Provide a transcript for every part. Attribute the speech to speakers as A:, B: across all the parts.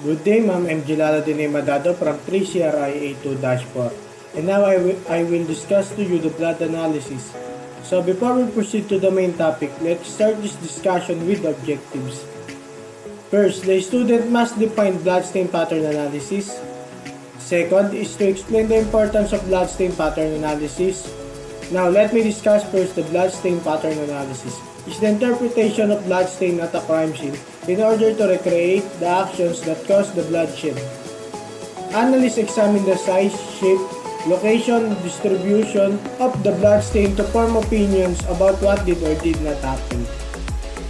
A: Good day, ma'am. I'm Gilala Dine Madado from 3CRI A2-4. And now I will discuss to you the blood analysis. So before we proceed to the main topic, let's start this discussion with objectives. First, the student must define blood stain pattern analysis. Second is to explain the importance of blood stain pattern analysis. Now, let me discuss first the blood stain pattern analysis. It's the interpretation of blood stain at a crime scene in order to recreate the actions that cause the bloodshed. Analysts examine the size, shape, location, distribution of the blood stain to form opinions about what did or did not happen.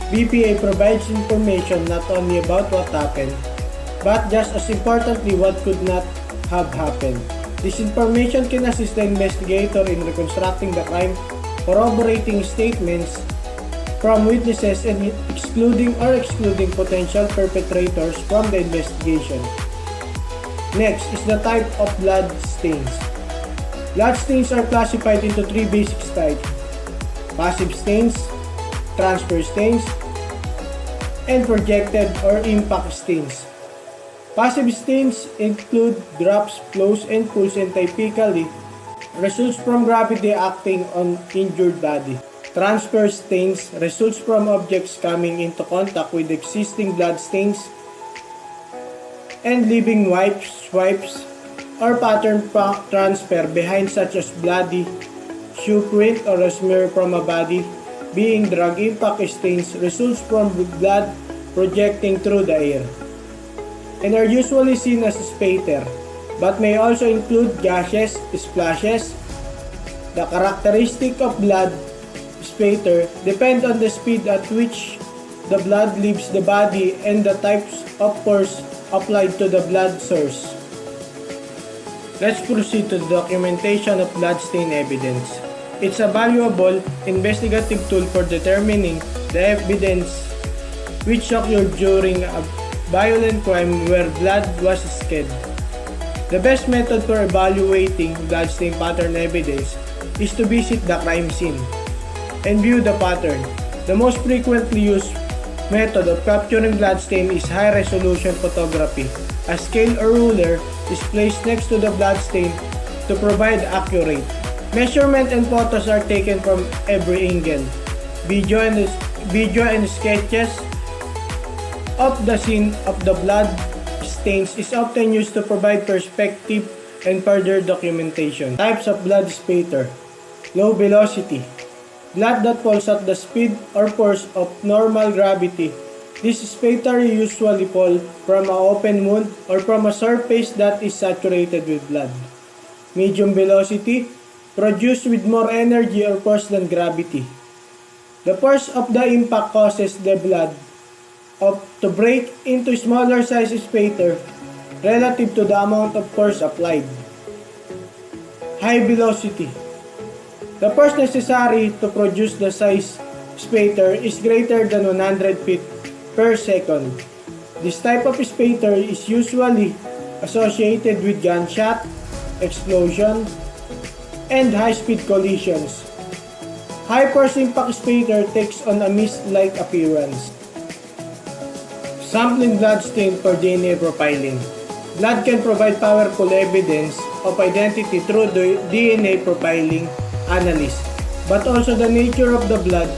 A: BPA provides information not only about what happened, but just as importantly what could not have happened. This information can assist the investigator in reconstructing the crime, corroborating statements from witnesses and excluding potential perpetrators from the investigation. Next is the type of blood stains. Blood stains are classified into three basic types: passive stains, transfer stains, and projected or impact stains. Passive stains include drops, flows, and pools and typically results from gravity acting on injured body. Transfer stains results from objects coming into contact with existing blood stains and leaving swipes, or pattern transfer behind, such as bloody shoe print or a smear from a body being dragged. Impact stains results from blood projecting through the air and are usually seen as spatter, but may also include gashes, splashes. The characteristic of blood spatter depend on the speed at which the blood leaves the body and the types of force applied to the blood source. Let's proceed to the documentation of blood stain evidence. It's a valuable investigative tool for determining the evidence which occurred during a violent crime where blood was shed. The best method for evaluating blood stain pattern evidence is to visit the crime scene and view the pattern. The most frequently used method of capturing blood stain is high-resolution photography. A scale or ruler is placed next to the blood stain to provide accurate measurement, and photos are taken from every angle. Video and sketches of the scene of the blood stains is often used to provide perspective and further documentation. Types of blood spatter. Low velocity. Blood that falls at the speed or force of normal gravity. This spatter usually fall from an open wound or from a surface that is saturated with blood. Medium velocity. Produced with more energy or force than gravity. The force of the impact causes the blood to break into smaller size spatter relative to the amount of force applied. High velocity. The force necessary to produce the size spatter is greater than 100 feet per second. This type of spatter is usually associated with gunshot, explosion, and high-speed collisions. High force impact spatter takes on a mist-like appearance. Sampling blood stain for DNA profiling. Blood can provide powerful evidence of identity through the DNA profiling analysis, but also the nature of the blood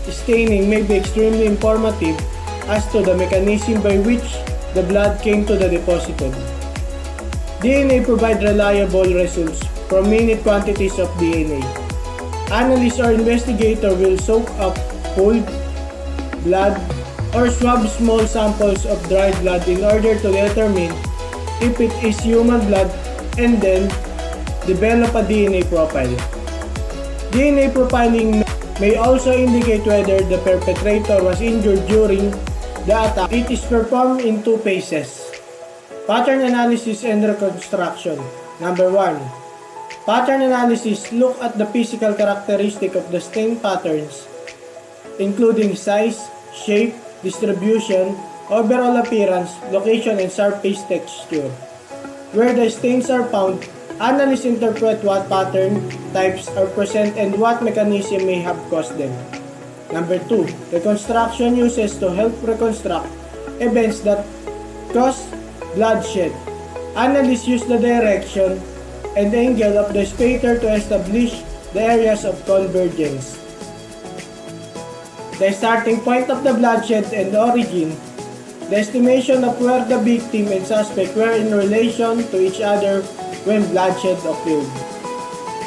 A: staining may be extremely informative as to the mechanism by which the blood came to the deposited. DNA provide reliable results from minute quantities of DNA. Analyst or investigator will soak up pooled blood or swab small samples of dried blood in order to determine if it is human blood and then develop a DNA profile. DNA profiling may also indicate whether the perpetrator was injured during the attack. It is performed in two phases: pattern analysis and reconstruction. Number 1. Pattern analysis look at the physical characteristic of the stain patterns, including size, shape, distribution, overall appearance, location, and surface texture. Where the stains are found, analysts interpret what pattern types are present and what mechanism may have caused them. Number 2. Reconstruction uses to help reconstruct events that cause bloodshed. Analysts use the direction and angle of the spatter to establish the areas of convergence. The starting point of the bloodshed and the origin, the estimation of where the victim and suspect were in relation to each other when bloodshed occurred.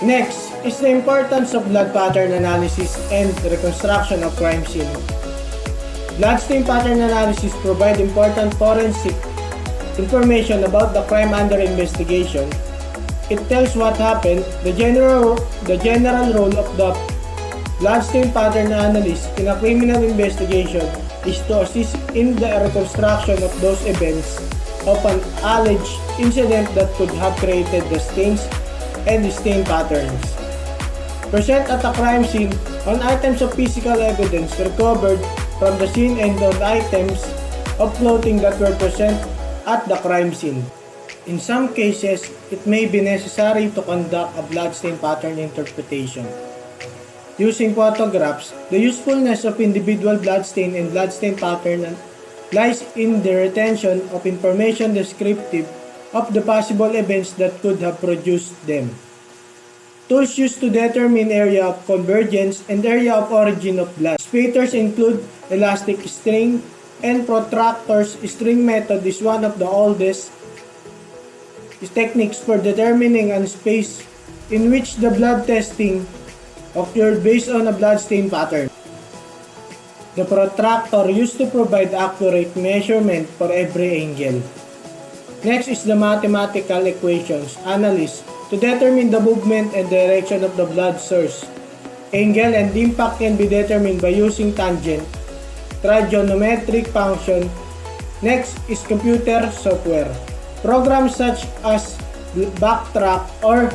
A: Next is the importance of blood pattern analysis and reconstruction of crime scene. Bloodstain pattern analysis provide important forensic information about the crime under investigation. It tells what happened. The general role of the bloodstain pattern analyst in a criminal investigation is to assist in the reconstruction of those events of an alleged incident that could have created the stains and the stain patterns. Present at a crime scene on items of physical evidence recovered from the scene and on items of clothing that were present at the crime scene. In some cases, it may be necessary to conduct a bloodstain pattern interpretation. Using photographs, the usefulness of individual bloodstain and bloodstain pattern lies in the retention of information descriptive of the possible events that could have produced them. Tools used to determine area of convergence and area of origin of blood. Spatters include elastic string and protractors. String method is one of the oldest techniques for determining a space in which the blood testing occurred based on a bloodstain pattern. The protractor used to provide accurate measurement for every angle. Next is the mathematical equations analysis to determine the movement and direction of the blood source. Angle and impact can be determined by using tangent, trigonometric function. Next is computer software. Programs such as Backtrack or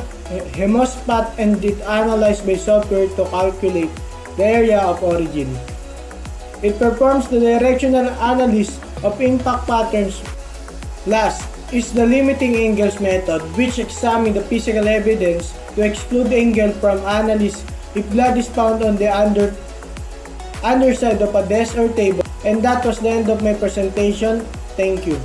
A: Hemospat and it analyzed by software to calculate the area of origin. It performs the directional analysis of impact patterns. Last is the limiting angles method, which examines the physical evidence to exclude angle from analysis if blood is found on the underside of a desk or table. And that was the end of my presentation. Thank you.